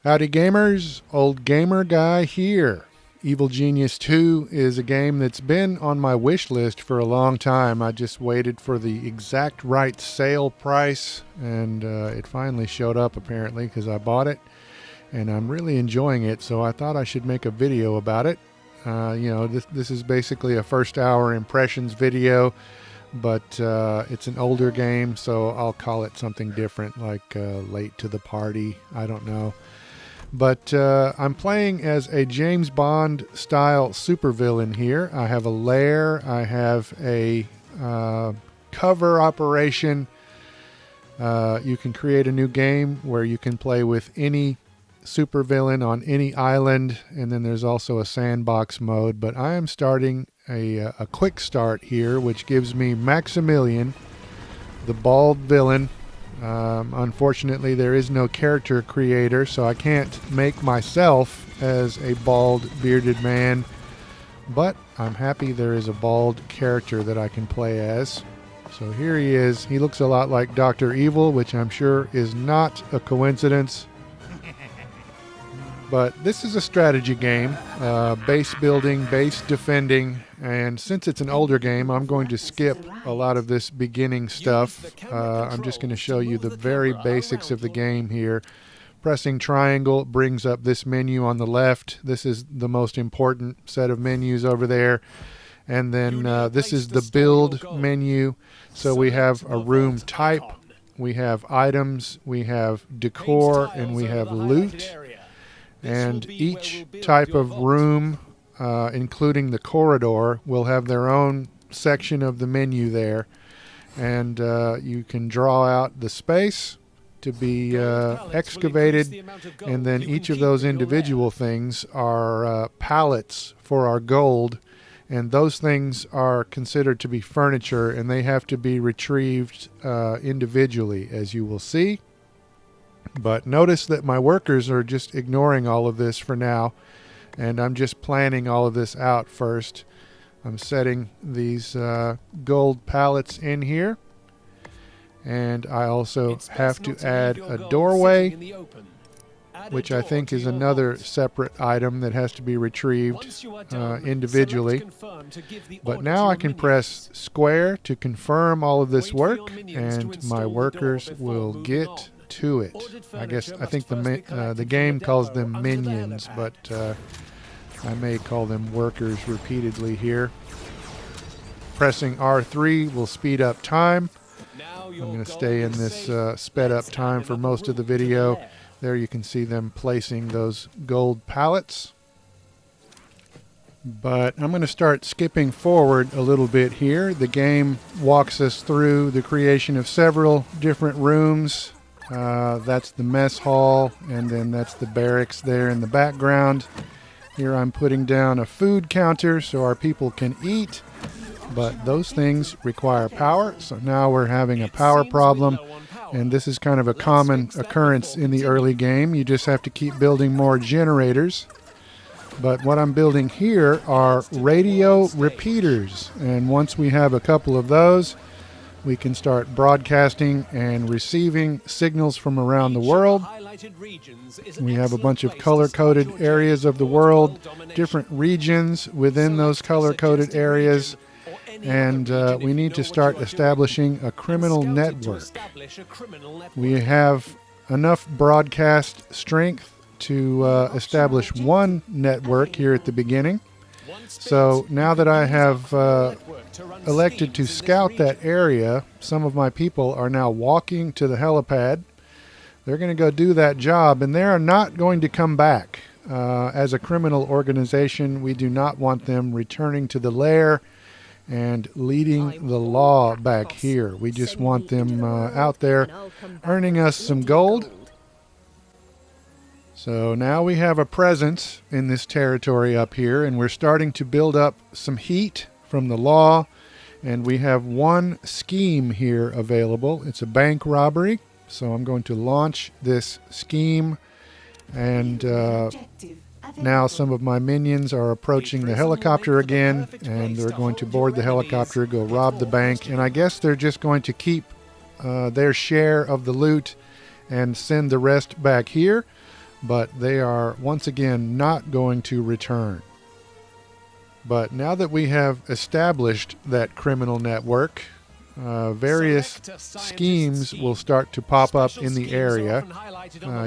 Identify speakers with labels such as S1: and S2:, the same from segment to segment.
S1: Howdy gamers, old gamer guy here. Evil Genius 2 is a game that's been on my wish list for a long time. I just waited for the exact right sale price, and it finally showed up apparently because I bought it, and I'm really enjoying it, so I thought I should make a video about it. This is basically a first hour impressions video, but it's an older game, so I'll call it something different, like Late to the Party. I don't know. But I'm playing as a James Bond style supervillain here. I have a lair, I have a cover operation. You can create a new game where you can play with any supervillain on any island, and then there's also a sandbox mode. But I am starting a quick start here, which gives me Maximilian, the bald villain. Unfortunately, there is no character creator, so I can't make myself as a bald bearded man, but I'm happy there is a bald character that I can play as. So here he is. He looks a lot like Dr. Evil, which I'm sure is not a coincidence. But this is a strategy game, base building, base defending, and since it's an older game, I'm going to skip a lot of this beginning stuff. I'm just going to show you the very basics of the game here. Pressing triangle brings up this menu on the left. This is the most important set of menus over there. And then this is the build menu. So we have a room type, we have items, we have decor, and we have loot. And each type of room, including the corridor, will have their own section of the menu there. And you can draw out the space to be excavated, and then each of those individual things are pallets for our gold, and those things are considered to be furniture, and they have to be retrieved individually, as you will see. But notice that my workers are just ignoring all of this for now, and I'm just planning all of this out first. I'm setting these gold pallets in here, and I also have to add a doorway, which I think is another separate item that has to be retrieved individually. But now I can press square to confirm all of this work, and my workers will get to it. I think the game calls them minions, but I may call them workers repeatedly here. Pressing R3 will speed up time. I'm going to stay in this sped up time for most of the video. There you can see them placing those gold pallets. But I'm going to start skipping forward a little bit here. The game walks us through the creation of several different rooms. That's the mess hall, and then that's the barracks there in the background. Here I'm putting down a food counter so our people can eat, but those things require power, so now we're having a power problem, and this is kind of a common occurrence in the early game. You just have to keep building more generators. But what I'm building here are radio repeaters, and once we have a couple of those, we can start broadcasting and receiving signals from around the world. We have a bunch of color-coded areas of the world, different regions within those color-coded areas, and we need to start establishing a criminal network. We have enough broadcast strength to establish one network here at the beginning. So now that I have elected to scout that area, some of my people are now walking to the helipad. They're going to go do that job, and they are not going to come back. As a criminal organization, we do not want them returning to the lair and leading the law back here. We just want them out there earning us some gold. So now we have a presence in this territory up here, and we're starting to build up some heat from the law, and we have one scheme here available. It's a bank robbery, so I'm going to launch this scheme, and now some of my minions are approaching the helicopter again, and they're going to board the helicopter, go rob the bank, and I guess they're just going to keep their share of the loot and send the rest back here. but they are once again not going to return. But now that we have established that criminal network, various schemes will start to pop up in the area.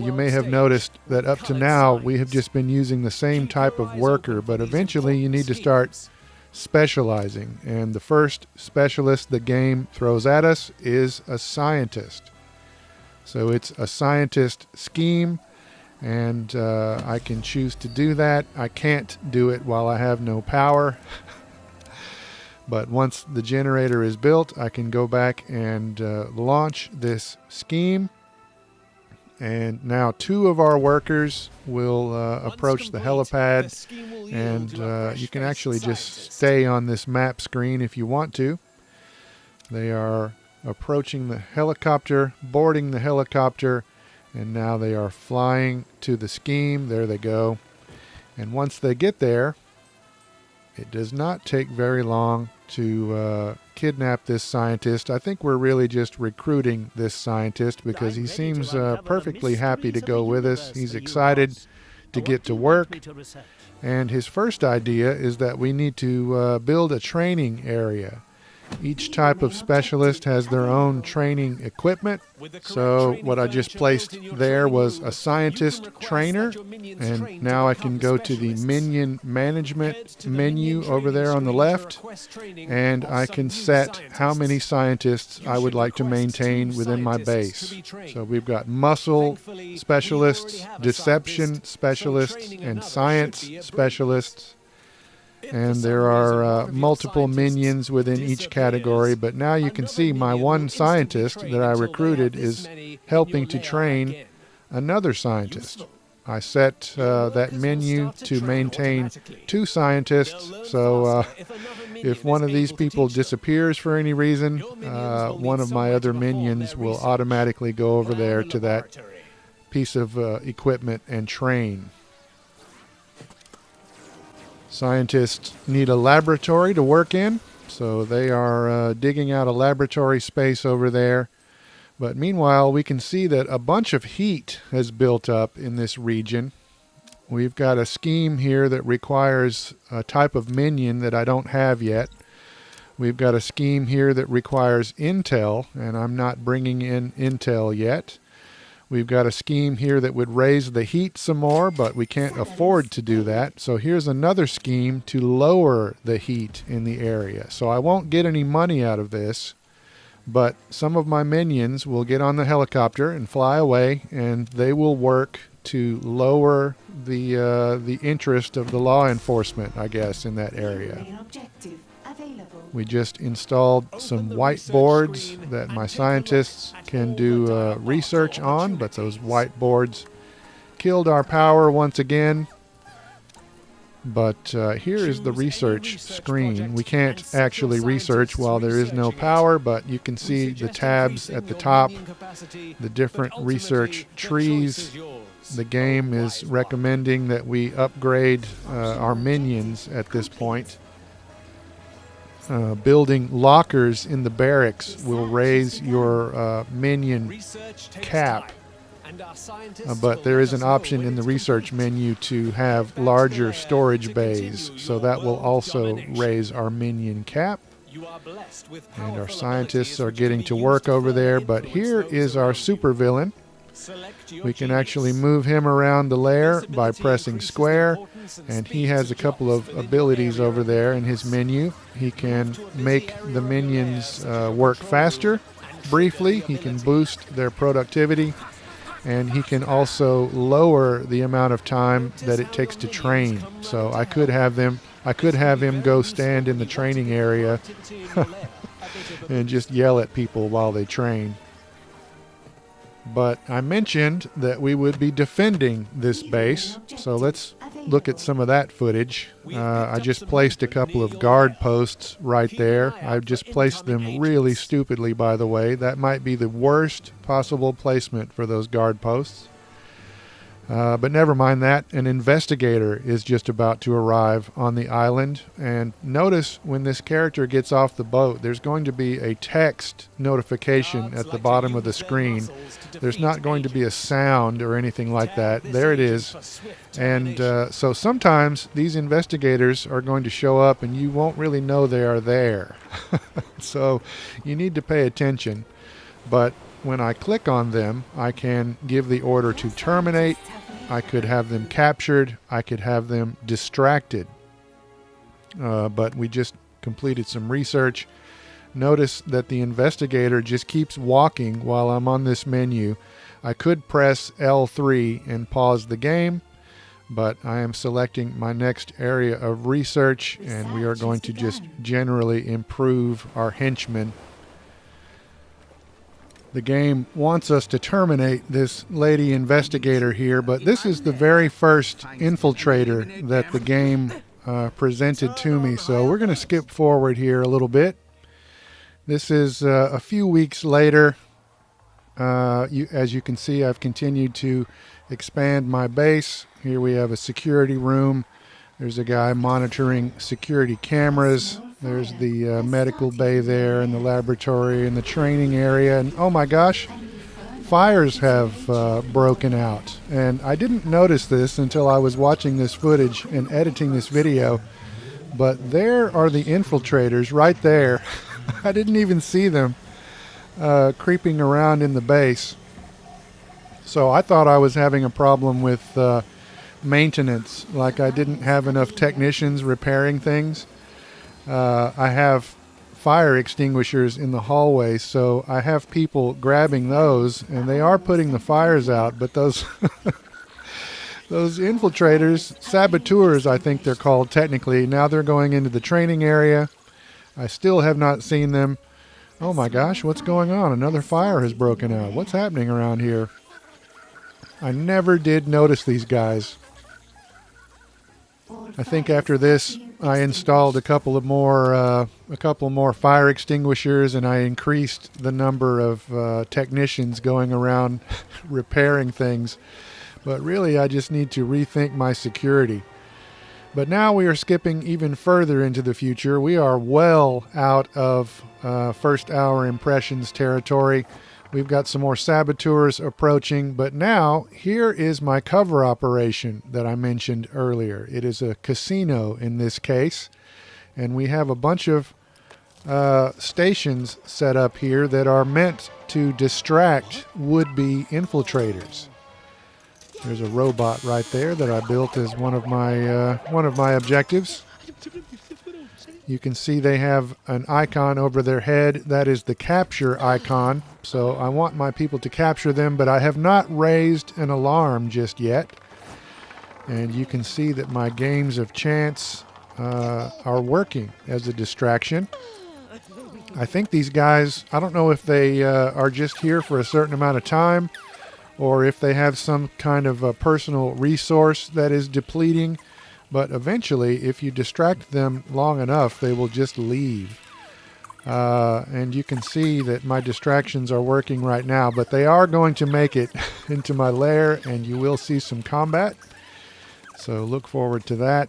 S1: You may have noticed that up to now we have just been using the same type of worker, but eventually you need to start specializing. And the first specialist the game throws at us is a scientist. So it's a scientist scheme, and I can choose to do that. I can't do it while I have no power. But once the generator is built, I can go back and launch this scheme. And now 2 of our workers will approach the helipad, and you can actually just stay on this map screen if you want to. They are approaching the helicopter, boarding the helicopter, and now they are flying to the scheme. There they go. And once they get there, it does not take very long to kidnap this scientist. I think we're really just recruiting this scientist because he seems perfectly happy to go with us. He's excited to get to work. And his first idea is that we need to build a training area. Each type of specialist has their own training equipment. So what I just placed there was a scientist trainer, and now I can go to the minion management menu over there on the left, and I can set how many scientists I would like to maintain within my base. So we've got muscle specialists, deception specialists, and science specialists. And there are multiple minions within each category, but now you can see my one scientist that I recruited is helping to train another scientist. I set that menu to maintain 2 scientists, so if one of these people disappears for any reason, one of my other minions will automatically go over there to that piece of equipment and train. Scientists need a laboratory to work in, so they are digging out a laboratory space over there. But meanwhile, we can see that a bunch of heat has built up in this region. We've got a scheme here that requires a type of minion that I don't have yet. We've got a scheme here that requires intel, and I'm not bringing in intel yet. We've got a scheme here that would raise the heat some more, but we can't afford to do that. So here's another scheme to lower the heat in the area. So I won't get any money out of this, but some of my minions will get on the helicopter and fly away, and they will work to lower the interest of the law enforcement, I guess, in that area. We just installed some whiteboards that my scientists can do research on, but those whiteboards killed our power once again. But here is the research screen. We can't actually research while there is no power, but you can see the tabs at the top, the different research trees. The game is recommending that we upgrade our minions at this point. Building lockers in the barracks will raise your minion cap, but there is an option in the research menu to have larger storage bays, so that will also raise our minion cap. And our scientists are getting to work over there, but here is our supervillain. We can actually move him around the lair by pressing square, and he has a couple of abilities over there in his menu. He can make the minions work faster. Briefly, he can boost their productivity, and he can also lower the amount of time that it takes to train. So I could have him go stand in the training area and just yell at people while they train. But I mentioned that we would be defending this base, so let's look at some of that footage. I just placed a couple of guard posts right there. I've just placed them really stupidly, by the way. That might be the worst possible placement for those guard posts. But never mind that. An investigator is just about to arrive on the island. And notice when this character gets off the boat, there's going to be a text notification at the bottom of the screen. There's not going to be a sound or anything like that. There it is. And so sometimes these investigators are going to show up and you won't really know they are there. So you need to pay attention. But when I click on them, I can give the order to terminate. I could have them captured. I could have them distracted. But we just completed some research. Notice that the investigator just keeps walking while I'm on this menu. I could press L3 and pause the game, but I am selecting my next area of research, and we are going to just generally improve our henchmen. The game wants us to terminate this lady investigator here, but this is the very first infiltrator that the game presented to me, so we're going to skip forward here a little bit. This is a few weeks later. As you can see, I've continued to expand my base. Here we have a security room. There's a guy monitoring security cameras. There's the medical bay there, and the laboratory, and the training area. And oh my gosh, fires have broken out. And I didn't notice this until I was watching this footage and editing this video. But there are the infiltrators right there. I didn't even see them creeping around in the base. So I thought I was having a problem with maintenance, like I didn't have enough technicians repairing things. I have fire extinguishers in the hallway, so I have people grabbing those, and they are putting the fires out, but those those infiltrators, saboteurs I think they're called technically, now they're going into the training area. I still have not seen them. Oh my gosh, what's going on? Another fire has broken out. What's happening around here? I never did notice these guys. I think after this, I installed a couple more fire extinguishers, and I increased the number of technicians going around repairing things. But really, I just need to rethink my security. But now we are skipping even further into the future. We are well out of first hour impressions territory. We've got some more saboteurs approaching, but now here is my cover operation that I mentioned earlier. It is a casino in this case, and we have a bunch of stations set up here that are meant to distract would-be infiltrators. There's a robot right there that I built as one of my objectives. You can see they have an icon over their head. That is the capture icon. So I want my people to capture them, but I have not raised an alarm just yet. And you can see that my games of chance are working as a distraction. I think these guys, I don't know if they are just here for a certain amount of time, or if they have some kind of a personal resource that is depleting. But eventually, if you distract them long enough, they will just leave. And you can see that my distractions are working right now, but they are going to make it into my lair, and you will see some combat. So look forward to that.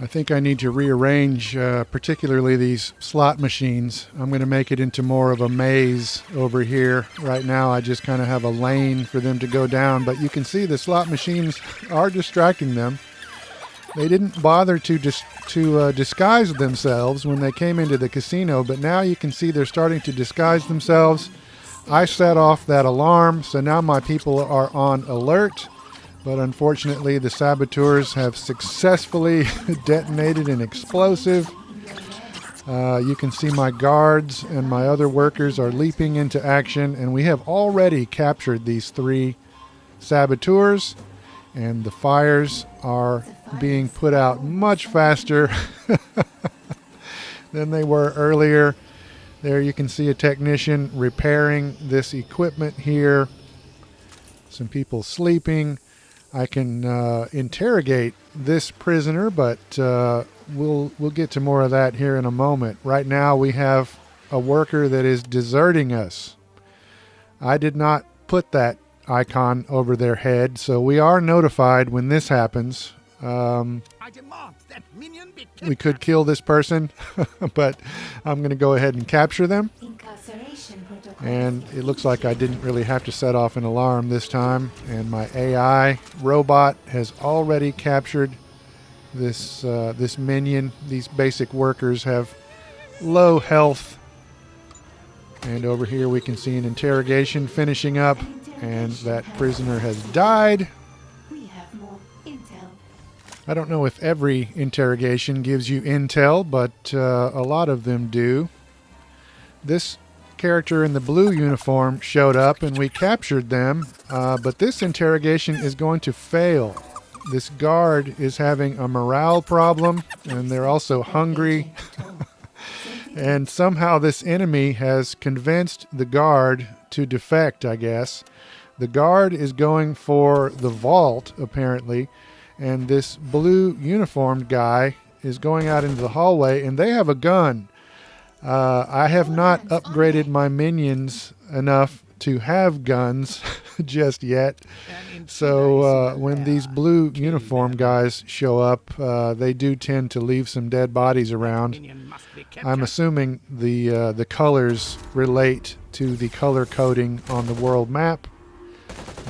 S1: I think I need to rearrange particularly these slot machines. I'm going to make it into more of a maze over here. Right now I just kind of have a lane for them to go down, but you can see the slot machines are distracting them. They didn't bother to disguise themselves when they came into the casino, but now you can see they're starting to disguise themselves. I set off that alarm, so now my people are on alert. But unfortunately, the saboteurs have successfully detonated an explosive. You can see my guards and my other workers are leaping into action, and we have already captured these 3 saboteurs, and the fires are being put out much faster than they were earlier. There you can see a technician repairing this equipment here. Some people sleeping. I can interrogate this prisoner, but we'll get to more of that here in a moment. Right now we have a worker that is deserting us. I did not put that icon over their head, so we are notified when this happens. We could kill this person, but I'm going to go ahead and capture them. And it looks like I didn't really have to set off an alarm this time, and my AI robot has already captured this minion. These basic workers have low health, and over here we can see an interrogation finishing up, and that prisoner has died. I don't know if every interrogation gives you intel, but a lot of them do. This character in the blue uniform showed up and we captured them, but this interrogation is going to fail. This guard is having a morale problem, and they're also hungry. And somehow this enemy has convinced the guard to defect, I guess. The guard is going for the vault, apparently, and this blue uniformed guy is going out into the hallway, and they have a gun. I have not upgraded my minions enough to have guns just yet. So when these blue uniform guys show up, they do tend to leave some dead bodies around. I'm assuming the colors relate to the color coding on the world map.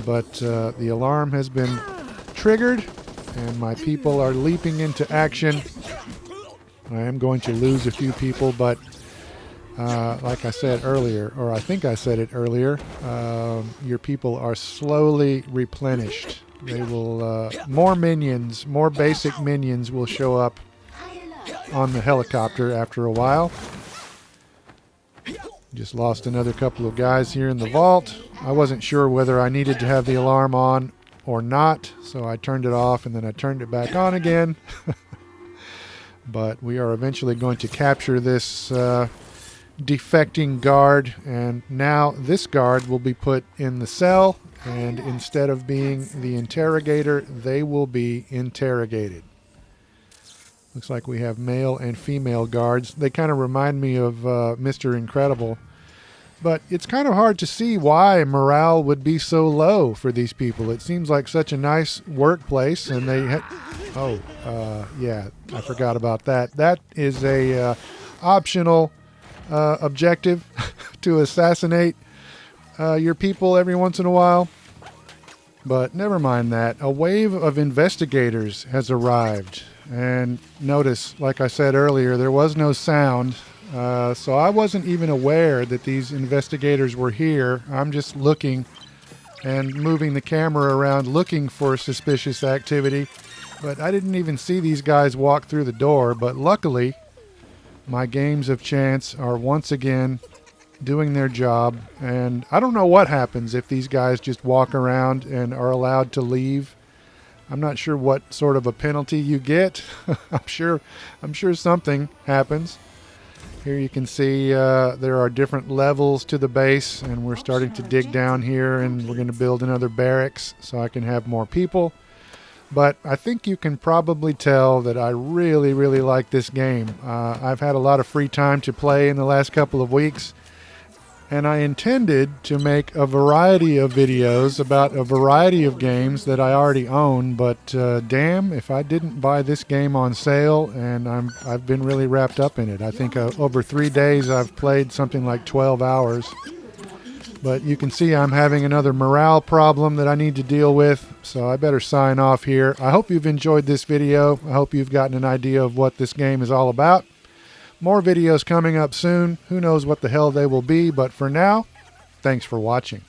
S1: But the alarm has been triggered, and my people are leaping into action. I am going to lose a few people, but like I said earlier, or I think I said it earlier, your people are slowly replenished. They will, more minions, more basic minions will show up on the helicopter after a while. Just lost another couple of guys here in the vault. I wasn't sure whether I needed to have the alarm on or not, so I turned it off and then I turned it back on again. But we are eventually going to capture this defecting guard, and now this guard will be put in the cell, and instead of being the interrogator, they will be interrogated. Looks like we have male and female guards. They kind of remind me of Mr. Incredible, but it's kind of hard to see why morale would be so low for these people. It seems like such a nice workplace, and they yeah, I forgot about that. That is a optional objective to assassinate your people every once in a while. But never mind that. A wave of investigators has arrived. And notice, like I said earlier, there was no sound. So I wasn't even aware that these investigators were here. I'm just looking and moving the camera around looking for suspicious activity. But I didn't even see these guys walk through the door. But luckily, my games of chance are once again doing their job. And I don't know what happens if these guys just walk around and are allowed to leave. I'm not sure what sort of a penalty you get. I'm sure something happens. Here you can see there are different levels to the base, and we're starting to dig down here, and we're going to build another barracks so I can have more people. But I think you can probably tell that I really, really like this game. I've had a lot of free time to play in the last couple of weeks, and I intended to make a variety of videos about a variety of games that I already own, but damn if I didn't buy this game on sale, and I've been really wrapped up in it. I think over 3 days I've played something like 12 hours. But you can see I'm having another morale problem that I need to deal with, so I better sign off here. I hope you've enjoyed this video. I hope you've gotten an idea of what this game is all about. More videos coming up soon. Who knows what the hell they will be, but for now, thanks for watching.